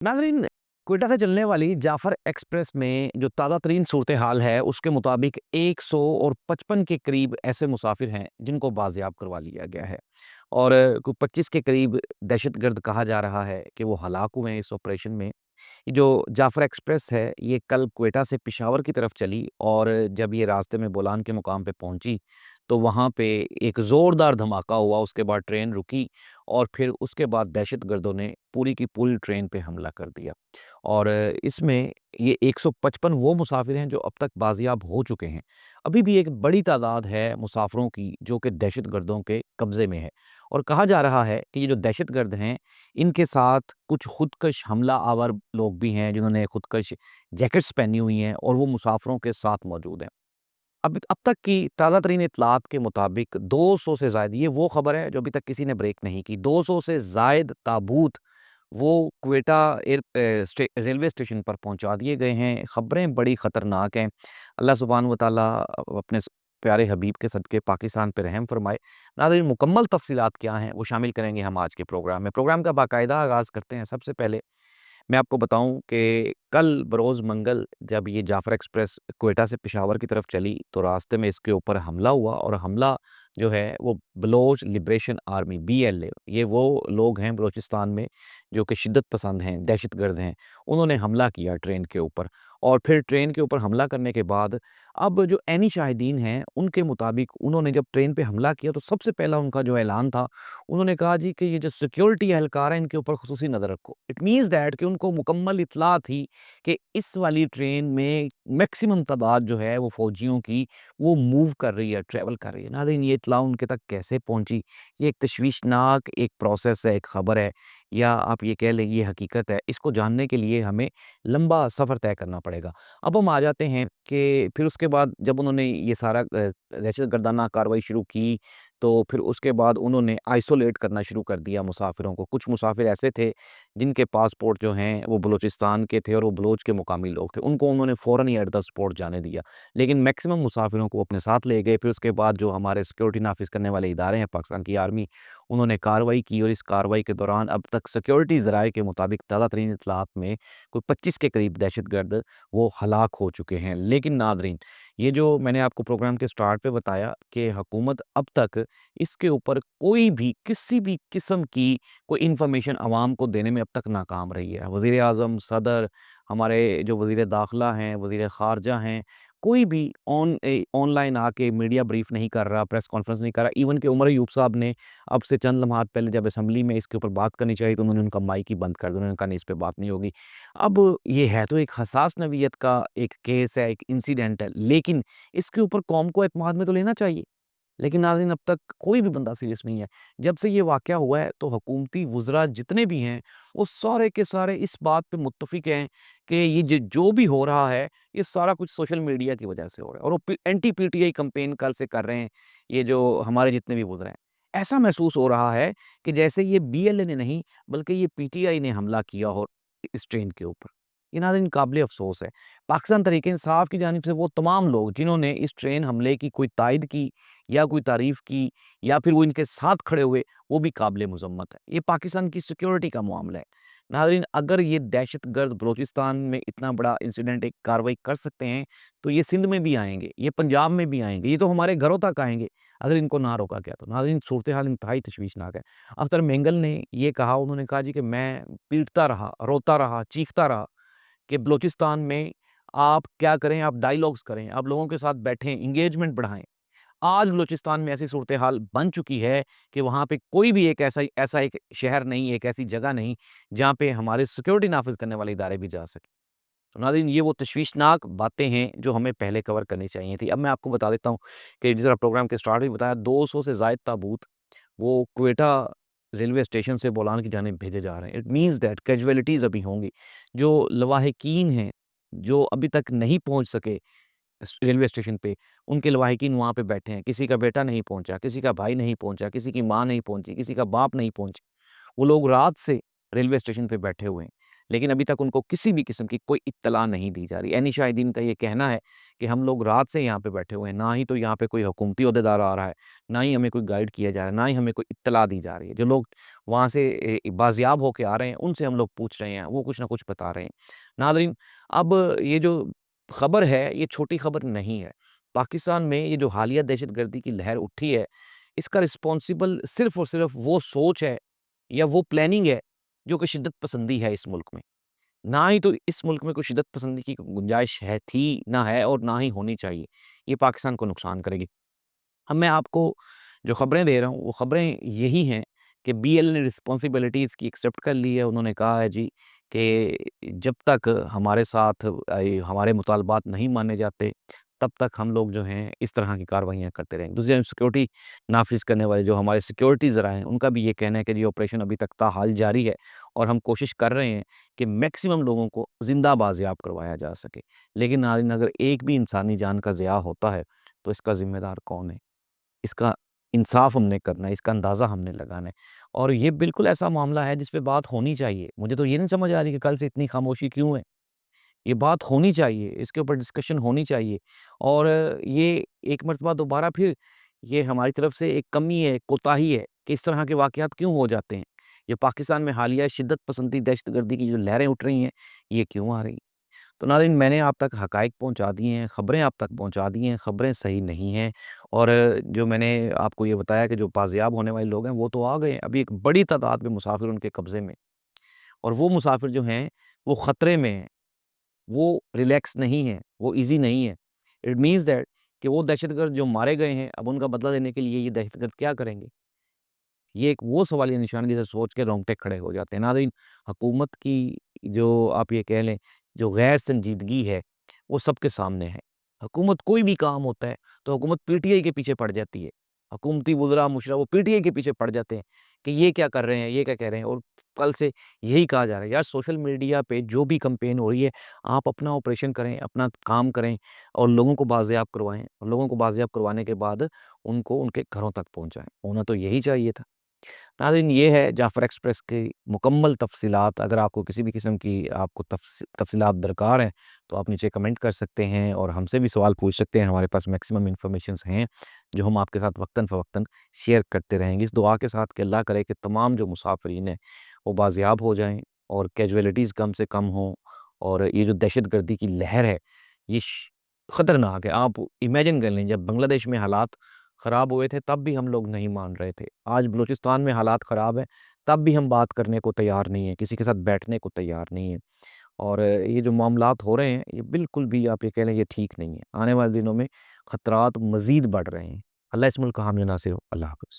नाज़रीन, क्वेटा से चलने वाली जाफ़र एक्सप्रेस में जो ताज़ा तरीन सूरत हाल है, उसके मुताबिक 155 के करीब ऐसे मुसाफिर हैं, जिनको बाज़ियाब करवा लिया गया है और कोई 25 के करीब दहशतगर्द कहा जा रहा है कि वो हलाक हुए हैं इस ऑपरेशन में। ये जो जाफ़र एक्सप्रेस है, ये कल क्वेटा से पेशावर की तरफ चली और जब ये रास्ते में बोलान के मुकाम पे पहुंची, तो वहाँ पे एक ज़ोरदार धमाका हुआ। उसके बाद ट्रेन रुकी और फिर उसके बाद दहशतगर्दों ने पूरी की पूरी ट्रेन पे हमला कर दिया। और इसमें ये 155 वो मुसाफिर हैं जो अब तक बाजियाब हो चुके हैं। अभी भी एक बड़ी तादाद है मुसाफिरों की जो कि दहशतगर्दों के कब्ज़े में है और कहा जा रहा है कि ये जो दहशतगर्द हैं, इनके साथ कुछ खुदकश हमला आवर लोग भी हैं जिन्होंने खुदकश जैकेट्स पहनी हुई हैं और वो मुसाफिरों के साथ मौजूद हैं। अब तक की ताज़ा तरीन इत्तलात के मुताबिक 200 से ज़ायद, ये वो ख़बर है जो अभी तक किसी ने ब्रेक नहीं की, 200 से ज़ायद ताबूत वो क्वेटा रेलवे स्टेशन पर पहुंचा दिए गए हैं। ख़बरें बड़ी ख़तरनाक हैं। अल्लाह सुब्हानहू व तआला अपने प्यारे हबीब के सदक़े पाकिस्तान पे रहम फरमाए। नाज़रीन, मुकम्मल तफ़सीलात क्या हैं वो शामिल करेंगे हम आज के प्रोग्राम में। प्रोग्राम का बाकायदा आगाज़ करते हैं। सबसे पहले मैं आपको बताऊं कि कल बरोज़ मंगल जब ये जाफ़र एक्सप्रेस क्वेटा से पेशावर की तरफ चली, तो रास्ते में इसके ऊपर हमला हुआ और हमला जो है वो बलोच लिबरेशन आर्मी BLA, ये वो लोग हैं बलूचिस्तान में जो कि शिद्दत पसंद हैं, दहशतगर्द हैं। उन्होंने हमला किया ट्रेन के ऊपर और फिर ट्रेन के ऊपर हमला करने के बाद अब जो ऐनी शाहिदीन हैं, उनके मुताबिक उन्होंने जब ट्रेन पे हमला किया तो सबसे पहला उनका जो ऐलान था, उन्होंने कहा जी कि ये जो सिक्योरिटी एहलकार हैं, इनके ऊपर खुसूसी नज़र रखो। इट मीन्स दैट कि उनको मुकम्मल इत्तला थी कि इस वाली ट्रेन में मैक्सिमम तादाद जो है वो फ़ौजियों की वो मूव कर रही है, ट्रैवल कर रही है। नाज़रीन, ये इत्तला उनके तक कैसे पहुँची? ये एक तशवीशनाक एक प्रोसेस है, एक ख़बर है या आप ये कह लें ये हकीकत है। इसको जानने के लिए हमें लंबा सफ़र तय करना पड़ेगा। अब हम आ जाते हैं कि फिर उसके बाद जब उन्होंने ये सारा दहशतगर्दाना कार्रवाई शुरू की, तो फिर उसके बाद उन्होंने आइसोलेट करना शुरू कर दिया मुसाफिरों को। कुछ मुसाफिर ऐसे थे जिनके पासपोर्ट जो हैं वो बलूचिस्तान के थे और वो बलोच के मुकामी लोग थे। उनको उन्होंने फ़ौरन ही एट द स्पॉट जाने दिया। लेकिन मैक्सिमम मुसाफिरों को अपने साथ ले गए। फिर उसके बाद जो हमारे सिक्योरिटी नाफ़िज़ करने वाले इदारे हैं, पाकिस्तान की आर्मी, उन्होंने कार्रवाई की और इस कार्रवाई के दौरान अब तक सिक्योरिटी ज़राए के मुताबिक ताज़ा तरीन इत्तलात में कोई 25 के करीब दहशतगर्द वो हलाक हो चुके हैं। लेकिन नाज़रीन, ये जो मैंने आपको प्रोग्राम के स्टार्ट पे बताया कि हुकूमत अब तक इसके ऊपर कोई भी किसी भी किस्म की कोई इन्फॉर्मेशन आवाम को देने में अब तक नाकाम रही है। वज़ीर-ए-आज़म, सदर, हमारे जो वज़ीर दाखिला हैं, वज़ीर ख़ारजा हैं, कोई भी ऑनलाइन आके मीडिया ब्रीफ़ नहीं कर रहा, प्रेस कॉन्फ्रेंस नहीं कर रहा। इवन कि उमर अयूब साहब ने अब से चंद लम्हात पहले जब असेंबली में इसके ऊपर बात करनी चाहिए तो उन्होंने उनका माइक ही बंद कर दिया। उन्होंने कहा नहीं, इस पे बात नहीं होगी। अब ये है तो एक हसास नौइयत का एक केस है, एक इंसिडेंट है, लेकिन इसके ऊपर कौम को एतमाद में तो लेना चाहिए। लेकिन नाज़रीन, अब तक कोई भी बंदा सीरियस नहीं है। जब से ये वाक़या हुआ है तो हुकूमती वुज़रा जितने भी हैं, वो सारे के सारे इस बात पे मुत्तफ़िक हैं कि ये जो भी हो रहा है, ये सारा कुछ सोशल मीडिया की वजह से हो रहा है और वो एंटी PTI कैंपेन कल से कर रहे हैं, ये जो हमारे जितने भी वुज़रा हैं। ऐसा महसूस हो रहा है कि जैसे ये BLA ने नहीं, बल्कि ये PTI ने हमला किया हो इस ट्रेन के ऊपर। ये नाज़रीन काबिल अफ़सोस है। पाकिस्तान तहरीक-ए-इंसाफ़ की जानिब से वो तमाम लोग जिन्होंने इस ट्रेन हमले की कोई तायद की या कोई तारीफ़ की या फिर वो इनके साथ खड़े हुए, वो भी काबिल मुज़म्मत है। ये पाकिस्तान की सिक्योरिटी का मामला है। नाज़रीन, अगर ये दहशतगर्द बलूचिस्तान में इतना बड़ा इंसिडेंट एक कार्रवाई कर सकते हैं, तो ये सिंध में भी आएँगे, ये पंजाब में भी आएँगे, ये तो हमारे घरों तक आएँगे, अगर इनको ना रोका गया तो। नाज़रीन, सूरत-ए-हाल इंतहाई तशवीशनाक है। अख्तर मेंगल ने ये कहा, उन्होंने कहा जी कि मैं पीटता रहा, रोता रहा, चीखता रहा कि बलूचिस्तान में आप क्या करें, आप डायलॉग्स करें, आप लोगों के साथ बैठें, एंगेजमेंट बढ़ाएँ। आज बलूचिस्तान में ऐसी सूरत-ए-हाल बन चुकी है कि वहाँ पे कोई भी एक ऐसा ऐसा एक शहर नहीं, एक ऐसी जगह नहीं, जहाँ पे हमारे सिक्योरिटी नाफ़िज़ करने वाले इदारे भी जा सकें। तो नाज़रीन, ये वो तशवीशनाक बातें हैं जो हमें पहले कवर करनी चाहिए थी। अब मैं आपको बता देता हूँ कि जिस तरह प्रोग्राम के स्टार्ट में बताया, 200 से ज़ायद ताबूत वो क्वेटा रेलवे स्टेशन से बोलान की जानिब भेजे जा रहे हैं। इट मीन्स दैट कैज़ुअलिटीज़ अभी होंगी। जो लवाहिकीन हैं, जो अभी तक नहीं पहुँच सके रेलवे स्टेशन पे, उनके लवाहिकीन वहाँ पे बैठे हैं। किसी का बेटा नहीं पहुँचा, किसी का भाई नहीं पहुँचा, किसी की माँ नहीं पहुँची, किसी का बाप नहीं पहुँचा। वो लोग रात से रेलवे स्टेशन पे बैठे हुए हैं। لیکن ابھی تک ان کو کسی بھی قسم کی کوئی اطلاع نہیں دی جا رہی۔ عینی شاہدین کا یہ کہنا ہے کہ ہم لوگ رات سے یہاں پہ بیٹھے ہوئے ہیں، نہ ہی تو یہاں پہ کوئی حکومتی عہدیدار آ رہا ہے، نہ ہی ہمیں کوئی گائیڈ کیا جا رہا ہے، نہ ہی ہمیں کوئی اطلاع دی جا رہی ہے۔ جو لوگ وہاں سے بازیاب ہو کے آ رہے ہیں، ان سے ہم لوگ پوچھ رہے ہیں، وہ کچھ نہ کچھ بتا رہے ہیں۔ ناظرین، اب یہ جو خبر ہے یہ چھوٹی خبر نہیں ہے۔ پاکستان میں یہ جو حالیہ دہشت گردی کی لہر اٹھی ہے، اس کا رسپانسبل صرف اور صرف وہ سوچ ہے یا وہ پلاننگ ہے جو کہ شدت پسندی ہے اس ملک میں۔ نہ ہی تو اس ملک میں کوئی شدت پسندی کی گنجائش ہے، تھی، نہ ہے اور نہ ہی ہونی چاہیے۔ یہ پاکستان کو نقصان کرے گی۔ اب میں آپ کو جو خبریں دے رہا ہوں وہ خبریں یہی ہیں کہ بی ایل نے رسپانسبلٹی اس کی ایکسیپٹ کر لی ہے۔ انہوں نے کہا ہے جی کہ جب تک ہمارے ساتھ ہمارے مطالبات نہیں مانے جاتے تب تک ہم لوگ جو ہیں اس طرح کی کاروائیاں کرتے رہیں گے۔ دوسری جانب سیکورٹی نافذ کرنے والے جو ہمارے سیکورٹی ذرائع ہیں ان کا بھی یہ کہنا ہے کہ یہ آپریشن ابھی تک تاحال جاری ہے اور ہم کوشش کر رہے ہیں کہ میکسیمم لوگوں کو زندہ بازیاب کروایا جا سکے۔ لیکن ناظرین، اگر ایک بھی انسانی جان کا ضیاع ہوتا ہے تو اس کا ذمہ دار کون ہے؟ اس کا انصاف ہم نے کرنا ہے، اس کا اندازہ ہم نے لگانا ہے۔ اور یہ بالکل ایسا معاملہ ہے جس پہ بات ہونی چاہیے۔ مجھے تو یہ نہیں سمجھ آ رہی کہ کل سے اتنی خاموشی کیوں ہے؟ یہ بات ہونی چاہیے، اس کے اوپر ڈسکشن ہونی چاہیے۔ اور یہ ایک مرتبہ دوبارہ پھر یہ ہماری طرف سے ایک کمی ہے، کوتاہی ہے کہ اس طرح کے واقعات کیوں ہو جاتے ہیں؟ یہ پاکستان میں حالیہ شدت پسندی دہشت گردی کی جو لہریں اٹھ رہی ہیں یہ کیوں آ رہی ہیں؟ تو ناظرین، میں نے آپ تک حقائق پہنچا دیے ہیں، خبریں آپ تک پہنچا دی ہیں، خبریں صحیح نہیں ہیں۔ اور جو میں نے آپ کو یہ بتایا کہ جو بازیاب ہونے والے لوگ ہیں وہ تو آ گئے ہیں، ابھی ایک بڑی تعداد میں مسافر ان کے قبضے میں، اور وہ مسافر جو ہیں وہ خطرے میں ہیں، وہ ریلیکس نہیں ہیں، وہ ایزی نہیں ہے۔ اٹ مینس دیٹ کہ وہ دہشت گرد جو مارے گئے ہیں اب ان کا بدلہ لینے کے لیے یہ دہشت گرد کیا کریں گے؟ یہ ایک وہ سوالیہ نشان ہے جسے سوچ کے رونگٹے کھڑے ہو جاتے ہیں۔ ناظرین، حکومت کی جو آپ یہ کہہ لیں جو غیر سنجیدگی ہے وہ سب کے سامنے ہے۔ حکومت کوئی بھی کام ہوتا ہے تو حکومت پی ٹی آئی کے پیچھے پڑ جاتی ہے۔ حکومتی وزراء مشرا وہ پی ٹی آئی کے پیچھے پڑ جاتے ہیں کہ یہ کیا کر رہے ہیں، یہ کیا کہہ رہے ہیں، اور کل سے یہی کہا جا رہا ہے یار سوشل میڈیا پہ جو بھی کمپین ہو رہی ہے آپ اپنا آپریشن کریں، اپنا کام کریں اور لوگوں کو بازیاب کروائیں، اور لوگوں کو بازیاب کروانے کے بعد ان کو ان کے گھروں تک پہنچائیں۔ ہونا تو یہی چاہیے تھا۔ ناظرین، یہ ہے جعفر ایکسپریس کی مکمل تفصیلات۔ اگر آپ کو کسی بھی قسم کی آپ کو تفصیلات درکار ہیں تو آپ نیچے کمنٹ کر سکتے ہیں اور ہم سے بھی سوال پوچھ سکتے ہیں۔ ہمارے پاس میکسیمم انفارمیشنز ہیں جو ہم آپ کے ساتھ وقتاً فوقتاً شیئر کرتے رہیں گے، اس دعا کے ساتھ کہ اللہ کرے کہ تمام جو مسافرین ہیں وہ بازیاب ہو جائیں اور کیجویلٹیز کم سے کم ہوں، اور یہ جو دہشت گردی کی لہر ہے یہ خطرناک ہے۔ آپ امیجن کر لیں جب بنگلہ دیش میں حالات خراب ہوئے تھے تب بھی ہم لوگ نہیں مان رہے تھے، آج بلوچستان میں حالات خراب ہیں تب بھی ہم بات کرنے کو تیار نہیں ہیں، کسی کے ساتھ بیٹھنے کو تیار نہیں ہیں۔ اور یہ جو معاملات ہو رہے ہیں یہ بالکل بھی آپ یہ کہہ لیں یہ ٹھیک نہیں ہے۔ آنے والے دنوں میں خطرات مزید بڑھ رہے ہیں۔ اللہ اس ملک کا حامی و ناصر ہو۔ اللہ حافظ۔